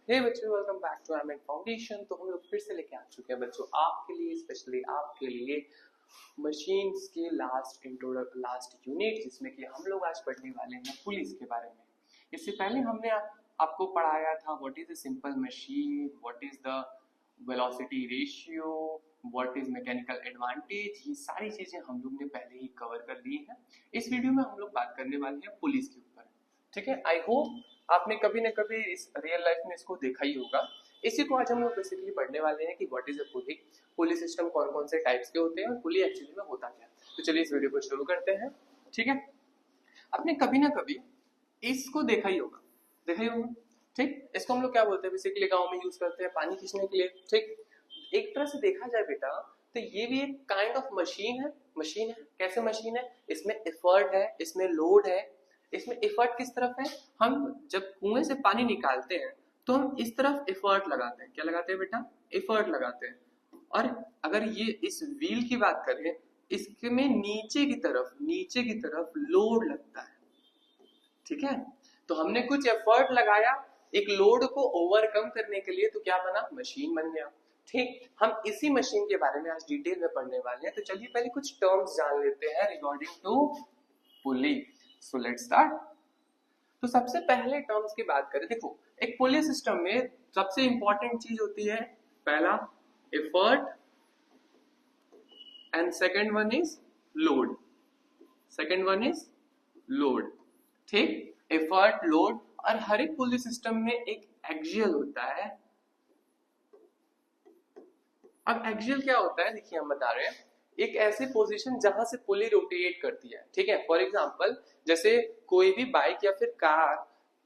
हे बच्चों, welcome back to M foundation. तो हम लोग फिर से लेके आ चुके हैं बच्चों आपके लिए, स्पेशली आपके लिए मशीन्स के लास्ट यूनिट, जिसमें कि हम लोग आज पढ़ने वाले हैं पुलिस के बारे में। इससे पहले हमने आपको पढ़ाया था what is a simple machine, what is the velocity ratio, what is mechanical advantage. ये सारी चीजें हम लोग ने पहले ही कवर कर ली हैं। इस वीडियो में हम लोग बात करने वाले हैं पुलिस के ऊपर। ठीक है, आई होप आपने कभी न कभी इस रियल लाइफ में इसको देखा ही होगा। इसी को आज हम लोग बेसिकली पढ़ने वाले हैं कि what is a pulley, pulley system कौन कौन से टाइप्स के होते हैं और पुली एक्चुअली में होता क्या है। तो चलिए इस वीडियो को शुरू करते हैं। ठीक है, आपने कभी ना कभी इसको देखा ही होगा, ठीक। इसको हम लोग क्या बोलते हैं, बेसिकली गाँव में यूज करते हैं पानी खींचने के लिए। ठीक, एक तरह से देखा जाए बेटा तो ये भी एक काइंड ऑफ मशीन है। कैसे मशीन है? इसमें एफर्ट है, इसमें लोड है। इसमें एफर्ट किस तरफ है? हम जब कुएं से पानी निकालते हैं तो हम इस तरफ एफर्ट लगाते हैं। क्या लगाते हैं बेटा? एफर्ट लगाते हैं। और अगर ये इस व्हील की बात करें, इसमें नीचे की तरफ लोड लगता है। ठीक है, तो हमने कुछ एफर्ट लगाया एक लोड को ओवरकम करने के लिए, तो क्या बना? मशीन बन गया। ठीक, हम इसी मशीन के बारे में आज डिटेल में पढ़ने वाले हैं। तो चलिए पहले कुछ टर्म्स जान लेते हैं regarding to pulley. So let's start. तो सबसे पहले टर्म्स की बात करें, देखो एक पुली सिस्टम में सबसे इंपॉर्टेंट चीज होती है, पहला effort and second one is load. ठीक, एफर्ट, लोड, और हर एक पुली सिस्टम में एक एक्सियल होता है। अब एक्सियल क्या होता है, देखिए हम बता रहे हैं, एक ऐसी पोजीशन जहां से पुली रोटेट करती है। ठीक है, फॉर एग्जांपल जैसे कोई भी बाइक या फिर कार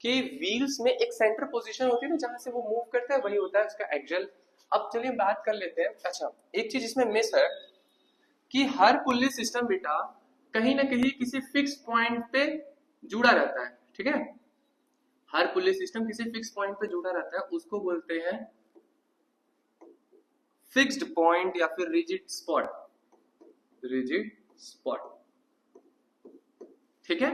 के व्हील्स में एक सेंटर पोजीशन होती है ना, जहां से वो मूव करता है, वही होता है उसका एक्सियल। अब चलिए बात कर लेते हैं। अच्छा, एक चीज इसमें मिस है कि हर पुली सिस्टम बेटा कहीं ना कहीं किसी फिक्स पॉइंट पे जुड़ा रहता है। ठीक है, हर पुली सिस्टम किसी फिक्स पॉइंट पे जुड़ा रहता है, उसको बोलते हैं फिक्स्ड पॉइंट या फिर रिजिड स्पॉट। ठीक है,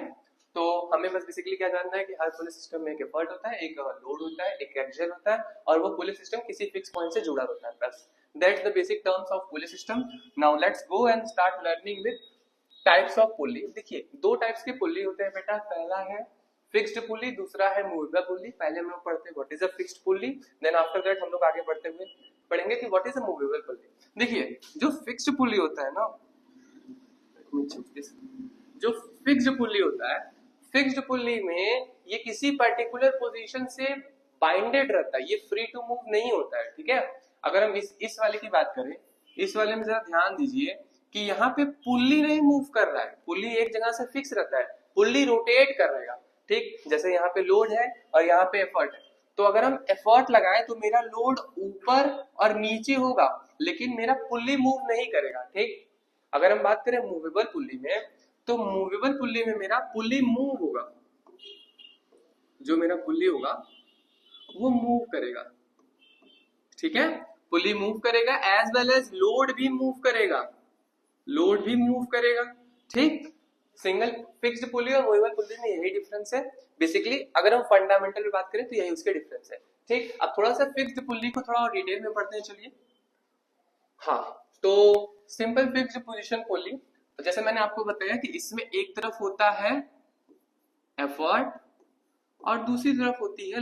तो हमें बस बेसिकली क्या जानना है कि हर पुलिस सिस्टम में एक एफर्ट होता है, एक लोड होता है, एक एक्सियल होता है, और वो पुलिस सिस्टम किसी फिक्स पॉइंट से जुड़ा होता है। बस that's the basic terms of police system. Now let's go and start learning with types of pulley. देखिए दो टाइप्स के पुली होते हैं बेटा, पहला है फिक्स्ड पुली, दूसरा है मूवेबल पुली। पहले हम लोग पढ़ते हैं what is a fixed pulley, then after that हम लोग आगे बढ़ते हुए पढ़ेंगे कि what is a movable pulley. देखिए जो फिक्स्ड पुली होता है ना, जो फिक्स्ड पुली होता है, फिक्स्ड पुली में ये किसी पर्टिकुलर पोजीशन से बाइंडेड रहता है, ये फ्री टू मूव नहीं होता है। ठीक है, अगर हम इस वाले की बात करें, इस वाले में जरा ध्यान दीजिए कि यहाँ पे पुल्ली नहीं मूव कर रहा है, पुल्ली एक जगह से फिक्स रहता है, पुल्ली रोटेट कर रहेगा। ठीक, जैसे यहाँ पे लोड है और यहाँ पे एफर्ट है, तो अगर हम एफर्ट लगाएं तो मेरा लोड ऊपर और नीचे होगा, लेकिन मेरा पुल्ली मूव नहीं करेगा। ठीक, अगर हम बात करें मूवेबल पुल्ली में, तो मूवेबल पुल्ली में मेरा पुल्ली मूव होगा, जो मेरा पुल्ली होगा वो मूव करेगा। ठीक है, पुल्ली मूव करेगा एज वेल एज लोड भी मूव करेगा। ठीक, सिंगल फिक्स्ड पुली और मूवेबल पुली में यही डिफरेंस है बेसिकली। अगर हम फंडामेंटल में बात करें तो यही उसके डिफरेंस है। ठीक, अब थोड़ा सा फिक्स्ड पुली को थोड़ा और डिटेल में पढ़ते हैं, चलिए। हाँ, तो सिंपल फिक्स्ड पोजीशन पुली, तो जैसे मैंने आपको बताया कि इसमें एक तरफ होता है एफर्ट और दूसरी तरफ होती है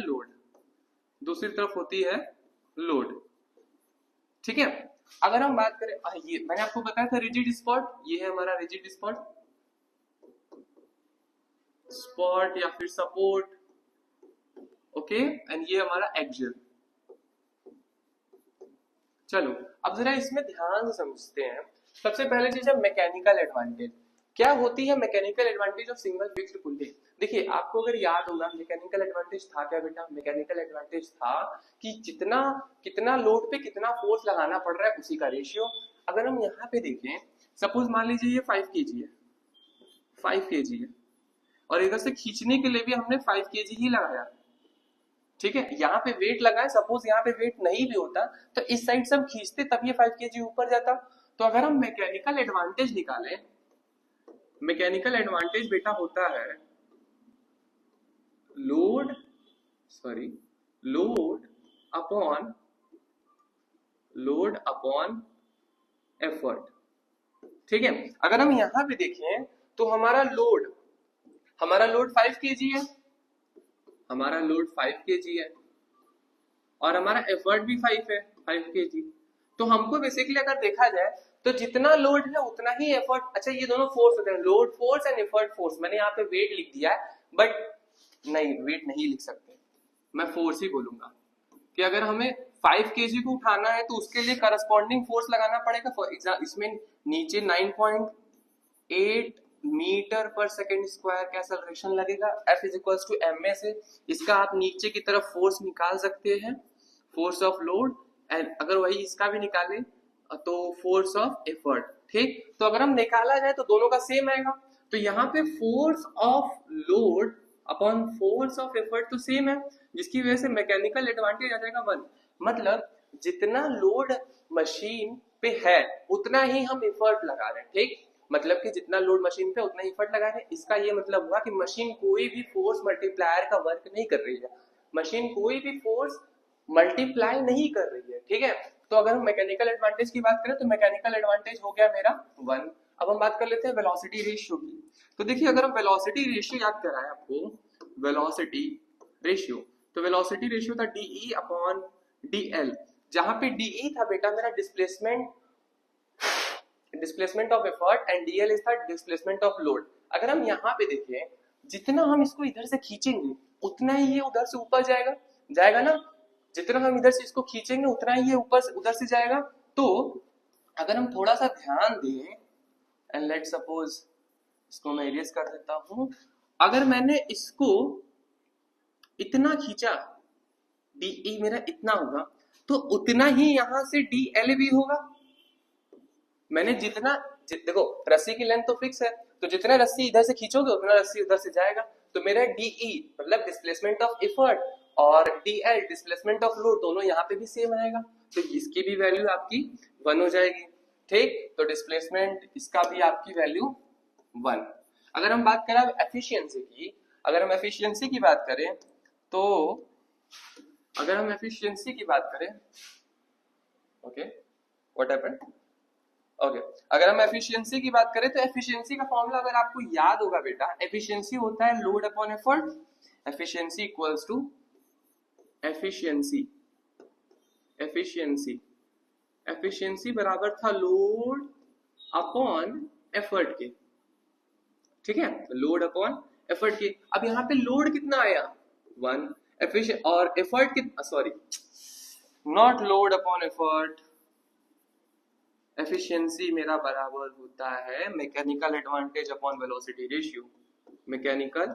लोड। ठीक है, अगर हम बात करें, ये मैंने आपको बताया था रिजिड स्पॉट, ये है हमारा रिजिड स्पॉट या फिर सपोर्ट। ओके, एंड ये हमारा एक्सियल। चलो अब जरा इसमें ध्यान से समझते हैं। सबसे पहले चीज है मैकेनिकल एडवांटेज। क्या होती है mechanical advantage of single fixed pulley? देखिए आपको अगर याद होगा मैकेनिकल एडवांटेज था क्या बेटा? मैकेनिकल एडवांटेज था कि जितना कितना लोड पे कितना फोर्स लगाना पड़ रहा है उसी का रेशियो। अगर हम यहाँ पे देखें, सपोज मान लीजिए ये 5 kg है और इधर से खींचने के लिए भी हमने 5 kg ही लगाया। ठीक है, यहाँ पे वेट लगाए, सपोज यहाँ पे वेट नहीं भी होता तो इस साइड से हम खींचते तब ये 5 kg ऊपर जाता। तो अगर हम मैकेनिकल एडवांटेज निकालें, मैकेनिकल एडवांटेज बेटा होता है load upon load upon effort. ठीक है, अगर हम यहां पे देखें तो हमारा लोड 5 kg है, हमारा लोड 5 kg है और हमारा एफर्ट भी 5 kg। तो हमको बेसिकली अगर देखा जाए तो जितना लोड है उतना ही एफर्ट, अच्छा ये दोनों फोर्स होते हैं, load force and effort force. मैंने यहाँ पे वेट लिख दिया है बट नहीं, वेट नहीं लिख सकते, मैं फोर्स ही बोलूंगा कि अगर हमें 5 kg को उठाना है तो उसके लिए करस्पॉन्डिंग फोर्स लगाना पड़ेगा। फॉर एग्जाम्पल इसमें नीचे 9.8 मीटर पर सेकेंड स्क्वायर का एक्सेलरेशन लगेगा, F is equal to ma से इसका आप नीचे की तरफ फोर्स निकाल सकते हैं, फोर्स ऑफ लोड, एंड अगर वही इसका भी निकाले तो फोर्स ऑफ एफर्ट। ठीक, तो अगर हम निकाला जाए तो दोनों का सेम आएगा, तो यहाँ पे force of load upon force of effort तो सेम है, जिसकी वजह से मैकेनिकल एडवांटेज आ जाएगा 1। मतलब जितना लोड मशीन पे है उतना ही हम एफर्ट लगा रहे हैं। ठीक, मतलब कि जितना लोड मशीन पे उतना ही एफर्ट लगा रहे हैं, इसका ये मतलब हुआ कि मशीन कोई भी फोर्स मल्टीप्लायर का वर्क नहीं कर रही है, मशीन कोई भी फोर्स मल्टीप्लाई नहीं कर रही है। ठीक है, तो अगर हम मैकेनिकल एडवांटेज की बात करें तो मैकेनिकल एडवांटेज हो गया मेरा 1। अब हम बात कर लेते हैं वेलोसिटी रेशियो की। तो देखिए अगर हम वेलोसिटी रेशियो याद कराएं आपको, वेलोसिटी रेशियो, तो वेलोसिटी रेशियो था DE अपॉन DL, जहां पे DE था बेटा मेरा displacement of effort and DL is था डिस्प्लेसमेंट ऑफ लोड। अगर हम यहाँ पे देखें जितना हम इसको इधर से खींचेंगे उतना ही ये उधर से ऊपर जाएगा ना, जितना हम इधर से इसको खींचेंगे उतना ही ये ऊपर से उधर से जाएगा। तो अगर हम थोड़ा सा ध्यान दें एंड लेट सपोज इसको मैं इरेज कर देता हूं, अगर मैंने इसको इतना खींचा, DE मेरा इतना होगा तो उतना ही यहां से DL भी होगा। मैंने देखो रस्सी की लेंथ तो फिक्स है, तो जितना रस्सी इधर से खींचोगे उतना रस्सी उधर से जाएगा। तो मेरा DE मतलब डिस्प्लेसमेंट ऑफ एफर्ट और DL डिस्प्लेसमेंट ऑफ लोड दोनों यहाँ पे भी सेम आएगा, तो इसकी भी वैल्यू आपकी 1 हो जाएगी। ठीक, तो डिस्प्लेसमेंट इसका भी आपकी वैल्यू 1। अगर हम बात करें एफिशिएंसी की, अगर हम एफिशिएंसी की बात करें तो अगर हम एफिशिएंसी की बात करें ओके व्हाट हैपेंड ओके अगर हम एफिशिएंसी की बात करें तो एफिशिएंसी का फॉर्मूला अगर आपको याद होगा बेटा, एफिशिएंसी होता है load upon effort, efficiency equals to efficiency बराबर था लोड अपॉन एफर्ट के। ठीक है, लोड अपॉन एफर्ट के। अब यहाँ पे लोड कितना आया 1, एफिशिएंट और एफर्ट कितना, sorry not load upon effort, efficiency मेरा बराबर होता है mechanical advantage upon velocity ratio, mechanical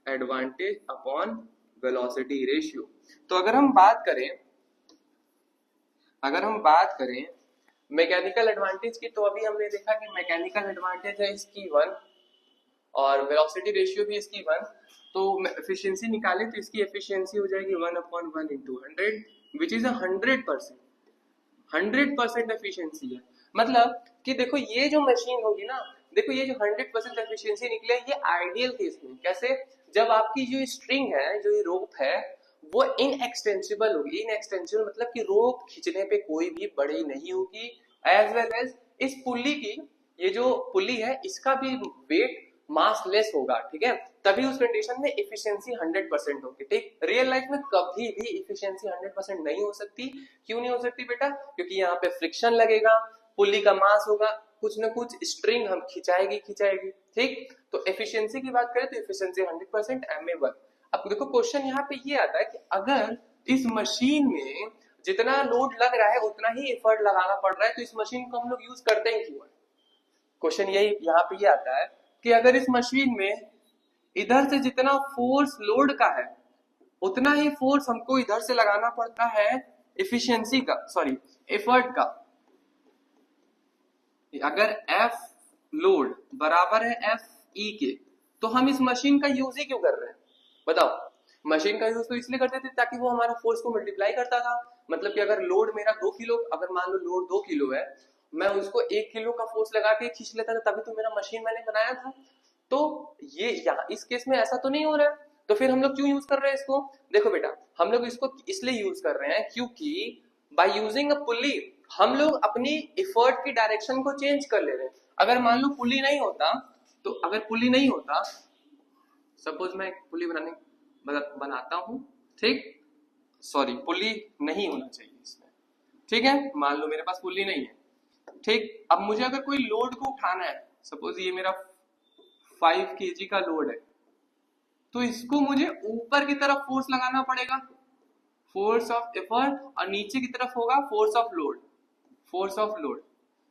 advantage upon velocity ratio. तो अगर हम बात करें मैकेनिकल एडवांटेज की, तो अभी हमने देखा कि मैकेनिकल एडवांटेज है इसकी 1 और वेलोसिटी रेशियो भी इसकी 1, तो एफिशिएंसी निकाले तो इसकी एफिशिएंसी हो जाएगी 1/1 into 100 विच इज 100% एफिशिएंसी है। मतलब कि देखो ये जो मशीन होगी ना, देखो ये जो 100% एफिशिएंसी निकले ये आइडियल केस में, कैसे, जब आपकी जो स्ट्रिंग है, जो ये रोप है वो इनएक्सटेंसिबल होगी। इनएक्सटेंसिबल मतलब कि रोप खींचने पे कोई भी बड़ी नहीं होगी, एज वेल एज इस पुल्ली की, ये जो पुल्ली है इसका भी वेट मास लेस होगा। ठीक है, तभी उस कंडीशन में एफिशिएंसी 100% होगी। ठीक, रियल लाइफ में कभी भी एफिशिएंसी 100% नहीं हो सकती। क्यों नहीं हो सकती बेटा? क्योंकि यहाँ पे फ्रिक्शन लगेगा, पुल्ली का मास होगा, कुछ ना कुछ स्ट्रिंग हम खिंचाएगी। ठीक, तो एफिशिएंसी की बात करें तो एफिशिएंसी 100% ma1। अब देखो क्वेश्चन यहाँ पे ये आता है कि अगर इस मशीन में जितना लोड लग रहा है उतना ही एफर्ट लगाना पड़ रहा है तो इस मशीन को हम लोग यूज करते हैं क्यों? क्वेश्चन यही यहाँ पे ये आता है कि अगर इस मशीन में इधर से जितना फोर्स लोड का है उतना ही फोर्स हमको इधर से लगाना पड़ता है एफिशिएंसी का, सॉरी एफर्ट का। अगर F लोड बराबर है FE के, तो हम इस मशीन का यूज ही क्यों कर रहे हैं बताओ? मशीन का यूज तो इसलिए करते थे ताकि वो हमारा फोर्स को मल्टीप्लाई करता था। मतलब कि अगर लोड मेरा 2 किलो, अगर मान लो लोड 2 किलो है, मैं उसको 1 किलो का फोर्स लगा के खींच लेता था, तभी तो मेरा मशीन मैंने बनाया था। तो ये यहाँ इस केस में ऐसा तो नहीं हो रहा है, तो फिर हम लोग क्यों यूज कर रहे हैं इसको? देखो बेटा, हम लोग इसको इसलिए यूज कर रहे हैं क्योंकि बाय यूजिंग अ पुली हम लोग अपनी एफर्ट की डायरेक्शन को चेंज कर ले रहे हैं। अगर मान लो पुली नहीं होता, तो अगर पुली नहीं होता, सपोज मैं एक पुली बनाता हूं, ठीक, सॉरी पुली नहीं होना चाहिए इसमें, ठीक है, मान लो मेरे पास पुली नहीं है, ठीक। अब मुझे अगर कोई लोड को उठाना है, सपोज ये मेरा 5 kg का लोड है, तो इसको मुझे ऊपर की तरफ फोर्स लगाना पड़ेगा, फोर्स ऑफ एफर्ट, और नीचे की तरफ होगा force of load, force of load,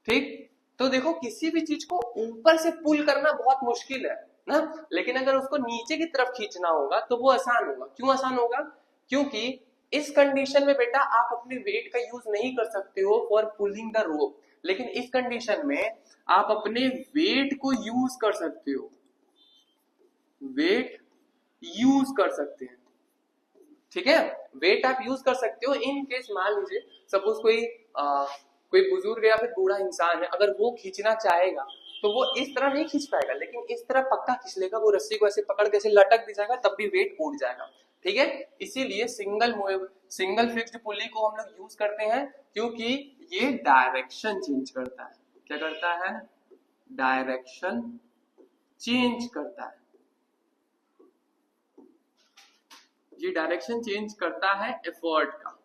ठीक। तो देखो किसी भी चीज को ऊपर से पुल करना बहुत मुश्किल है ना, लेकिन अगर उसको नीचे की तरफ खींचना होगा तो वो आसान होगा। क्यों आसान होगा? क्योंकि इस कंडीशन में बेटा आप अपने वेट का यूज नहीं कर सकते हो फॉर पुलिंग द रोप, लेकिन इस कंडीशन में आप अपने वेट को यूज कर सकते हो, वेट यूज कर सकते हैं, ठीक है, वेट आप यूज कर सकते हो। इन केस मान लीजिए सपोज कोई बुजुर्ग या फिर बूढ़ा इंसान है, अगर वो खींचना चाहेगा तो वो इस तरह नहीं खींच पाएगा, लेकिन इस तरह पक्का खींच लेगा, वो रस्सी को ऐसे पकड़ के ऐसे लटक भी जाएगा, तब भी वेट उड़ जाएगा, ठीक है। इसीलिए सिंगल फिक्स्ड पुली को हम लोग यूज करते हैं, क्योंकि ये डायरेक्शन चेंज करता है। क्या करता है? डायरेक्शन चेंज करता है, ये डायरेक्शन चेंज करता है एफर्ट का,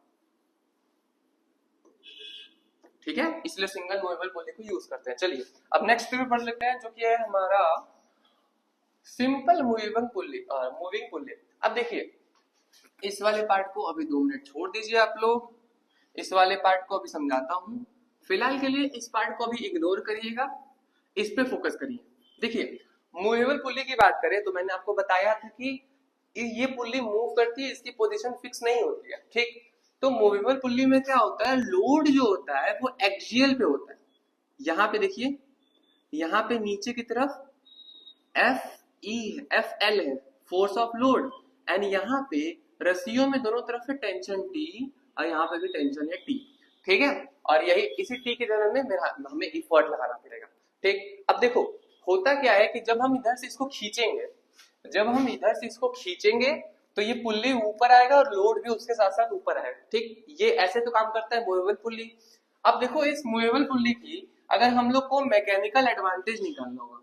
ठीक है, इसलिए सिंगल मूवेबल पुली को यूज करते हैं। चलिए अब नेक्स्ट पे पढ़ लेते हैं, जो कि है हमारा सिंपल मूवेबल पुली, मूविंग पुली। अब देखिए इस वाले पार्ट को अभी 2 मिनट छोड़ दीजिए आप लोग, इस वाले पार्ट को अभी समझाता हूं। फिलहाल के लिए इस पार्ट को अभी इग्नोर करिएगा, इस पे फोकस करिए। देखिए मूवेबल पुली की बात करें तो मैंने आपको बताया था कि ये पुली मूव करती है, इसकी पोजीशन फिक्स नहीं होती है, ठीक। तो मूवेबल पुली में क्या होता है, लोड जो होता है वो एक्सियल पे होता है। यहाँ पे देखिए, यहाँ पे नीचे की तरफ FL है, फोर्स ऑफ लोड, एंड यहाँ पे रस्सियों में दोनों तरफ से टेंशन T और यहाँ पे भी टेंशन है T, ठीक है। और यही इसी T की जगह में हमें एफर्ट लगाना पड़ेगा, ठीक। अब देखो होता क्या है कि जब हम इधर से इसको खींचेंगे, जब हम इधर से इसको खींचेंगे तो ये पुल्ली ऊपर आएगा और लोड भी उसके साथ साथ ऊपर आएगा, ठीक। ये ऐसे तो काम करता है मूवेबल पुल्ली। अब देखो इस मूवेबल पुल्ली की अगर हम लोग को मैकेनिकल एडवांटेज निकालना होगा,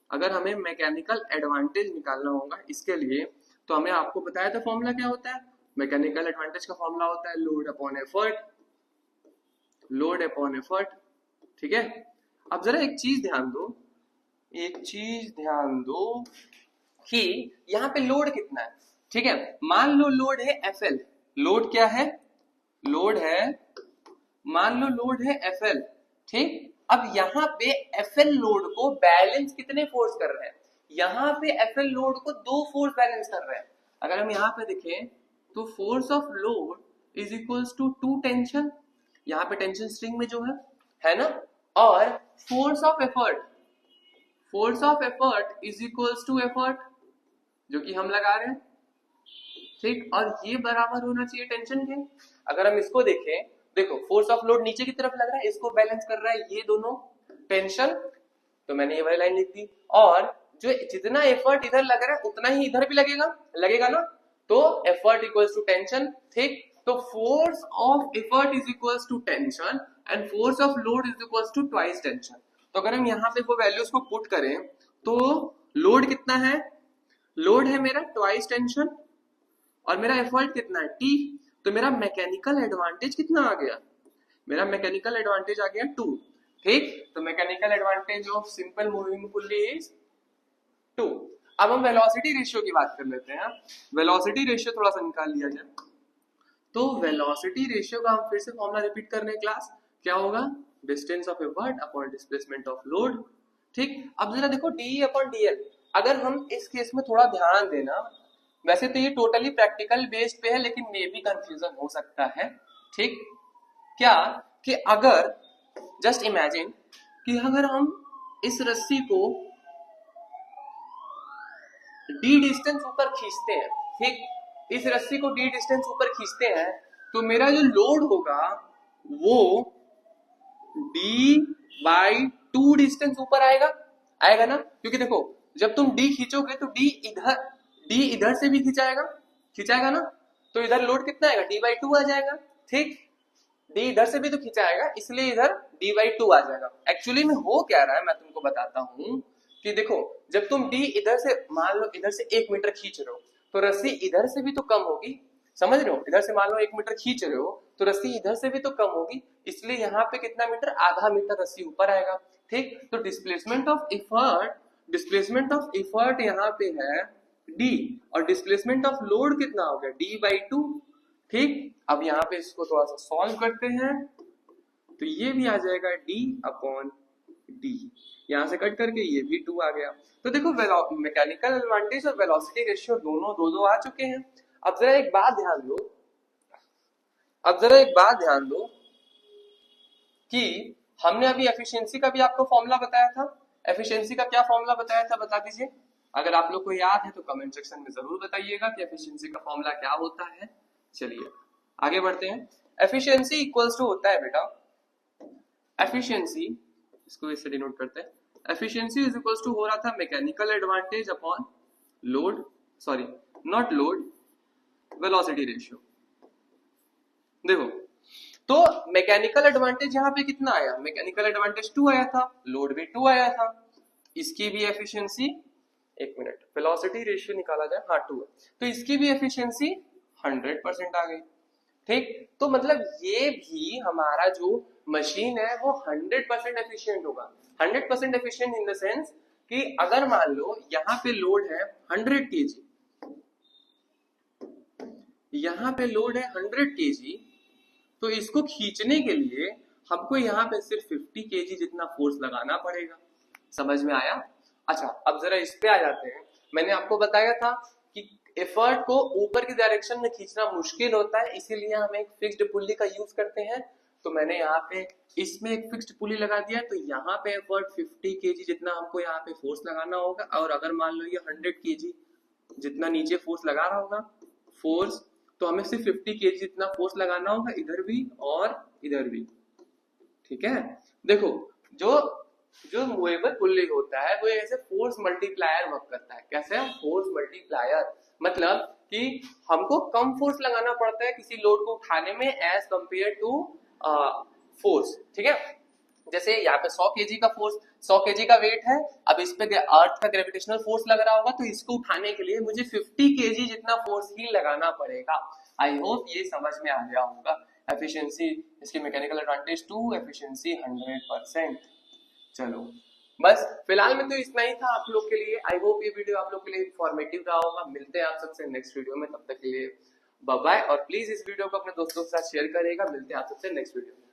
अगर हमें मैकेनिकल एडवांटेज निकालना होगा इसके लिए, तो हमें आपको बताया था फॉर्मूला क्या होता है। मैकेनिकल एडवांटेज का फॉर्मूला होता है load upon effort, load upon effort, ठीक है। अब जरा एक चीज ध्यान दो, एक चीज ध्यान दो कि यहाँ पे लोड कितना है, ठीक है। मान लो लोड है FL, लोड क्या है, लोड है, मान लो लोड है FL, ठीक। अब यहाँ पे FL लोड को बैलेंस कितने फोर्स कर रहे हैं, यहाँ पे FL लोड को 2 फोर्स बैलेंस कर रहे हैं। अगर हम यहाँ पे देखें तो force of load is equals to 2 tension, यहाँ पे टेंशन स्ट्रिंग में जो है ना, और force of effort, force of effort is equals to effort जो कि हम लगा रहे हैं, ठीक। और ये बराबर होना चाहिए टेंशन के। अगर हम इसको देखें, देखो फोर्स ऑफ लोड नीचे की तरफ लग रहा है, इसको बैलेंस कर रहा है ये दोनों टेंशन, तो मैंने ये वाली लाइन लिख दी। और जो जितना एफर्ट इधर लग रहा है उतना ही इधर भी लगेगा ना, तो एफर्ट इक्वल्स टू टेंशन, ठीक। तो force of effort is equals to tension and force of load is equals to twice tension. तो अगर हम यहाँ पे वो वैल्यूज को पुट करें तो लोड कितना है, लोड है मेरा ट्वाइस टेंशन और मेरा एफर्ट कितना है T, तो मेरा मैकेनिकल एडवांटेज कितना आ गया, मेरा मैकेनिकल एडवांटेज आ गया 2, ठीक। तो mechanical advantage of simple moving pulley is 2। अब हम वेलोसिटी रेशियो की बात कर लेते हैं, वेलोसिटी रेशियो थोड़ा सा निकाल लिया जाए। तो वेलोसिटी रेशियो का हम फिर से फॉर्मूला रिपीट कर रहे हैं क्लास, क्या होगा, distance of effort upon displacement of load, ठीक। अब जरा देखो DE अपॉन DL, अगर हम इस केस में थोड़ा ध्यान देना, वैसे तो ये टोटली प्रैक्टिकल बेस्ड पे है लेकिन मे भी कंफ्यूजन हो सकता है, ठीक। क्या कि अगर जस्ट इमेजिन कि अगर हम इस रस्सी को D डिस्टेंस ऊपर खींचते हैं, ठीक, इस रस्सी को D डिस्टेंस ऊपर खींचते हैं, तो मेरा जो लोड होगा वो D/2 डिस्टेंस ऊपर आएगा ना, क्योंकि देखो जब तुम D खींचोगे तो D D इधर से भी खिंचाएगा ना, तो इधर लोड कितना आएगा, D/2 आ जाएगा। ठीक, D इधर से भी तो खिंचाएगा, इसलिए इधर D/2 आ जाएगा। एक्चुअली में हो क्या रहा है मैं तुमको बताता हूँ कि देखो, जब तुम D इधर से मान लो इधर से 1 मीटर खींच रहे हो, तो रस्सी इधर से भी तो कम होगी, समझ रहे हो, इधर से मान लो 1 मीटर खींच रहे हो तो रस्सी इधर से भी तो कम होगी, इसलिए यहाँ पे कितना मीटर, आधा मीटर रस्सी ऊपर आएगा। ठीक, तो डिस्प्लेसमेंट ऑफ इफर्ट यहाँ पे है D, और डिस्प्लेसमेंट ऑफ लोड कितना हो गया, D/2। ठीक, अब यहाँ पे इसको थोड़ा सा सॉल्व करते हैं, तो ये भी आ जाएगा D/D, यहाँ से कट करके ये भी 2 आ गया। तो देखो मैकेनिकल एडवांटेज और वेलोसिटी रेशियो दोनों दो आ चुके हैं। अब जरा एक बात ध्यान दो कि हमने अभी एफिशिएंसी का भी आपको फॉर्मूला बताया था। एफिशिएंसी का क्या फॉर्मूला बताया था, बता दीजिए। अगर आप लोग को याद है तो कमेंट सेक्शन में जरूर बताइएगा कि एफिशिएंसी का फॉर्मूला क्या होता है। चलिए आगे बढ़ते हैं। एफिशिएंसी इक्वल्स टू होता है बेटा, एफिशिएंसी, इसको इससे डिनोट करते हैं, एफिशिएंसी इज इक्वल्स टू हो रहा था mechanical advantage upon load, sorry not load, velocity ratio. देखो, तो मैकेनिकल एडवांटेज यहाँ पे कितना आया, मैकेनिकल एडवांटेज 2 आया था, लोड भी 2 आया था, इसकी भी एफिशिएंसी, एक मिनट, वेलोसिटी रेशियो निकाला जाए, हाँ 2 है, तो इसकी भी एफिशिएंसी 100% आ गई। ठीक, तो मतलब ये भी हमारा जो मशीन है वो 100% एफिशिएंट होगा। 100% एफिशिएंट इन द सेंस कि अगर मान लो यहाँ पे लोड है 100 kg, यहाँ पे लोड है 100 kg, तो इसको खींचने के लिए हमको यहाँ पे सिर्फ 50 kg जितना फोर्स लगाना पड़ेगा। समझ में आया? अच्छा, अब जरा इस पे आ जाते हैं। मैंने आपको बताया था कि एफर्ट को ऊपर की डायरेक्शन में खींचना मुश्किल होता है, इसीलिए हम एक फिक्स्ड पुल्ली का यूज करते हैं। तो मैंने यहाँ पे इसमें एक फिक्स्ड पुल्ली लगा दिया, तो यहाँ पे एफर्ट 50 kg जितना हमको यहाँ पे फोर्स लगाना होगा, और अगर मान लो ये 100 kg जितना नीचे फोर्स लगा रहा होगा फोर्स, तो हमें सिर्फ 50 kg जितना फोर्स लगाना होगा इधर भी और इधर भी। ठीक है, देखो जो मूवेबल पुल्ली होता है वो ऐसे फोर्स मल्टीप्लायर वर्क करता है। कैसे? फोर्स मल्टीप्लायर, मतलब कि हमको कम फोर्स लगाना पड़ता है किसी लोड को उठाने में एज कंपेयर टू फोर्स। ठीक है, जैसे यहाँ पे 100 kg का फोर्स, 100 kg का वेट है, अब इस पे अर्थ का ग्रेविटेशनल फोर्स लग रहा होगा, तो इसको उठाने के लिए मुझे 50 kg जितना फोर्स ही लगाना पड़ेगा। आई होप ये समझ में आ गया होगा। एफिशिएंसी, इसकी मैकेनिकल एडवांटेज 2, एफिशिएंसी 100%। चलो बस फिलहाल में तो इतना ही था आप लोग के लिए। आई होप ये वीडियो आप लोग के लिए इंफॉर्मेटिव रहा होगा। मिलते हैं आप सबसे नेक्स्ट वीडियो में, तब तक के लिए बाय बाय, और प्लीज इस वीडियो को अपने दोस्तों के साथ शेयर करिएगा। मिलते हैं आप सबसे नेक्स्ट वीडियो में।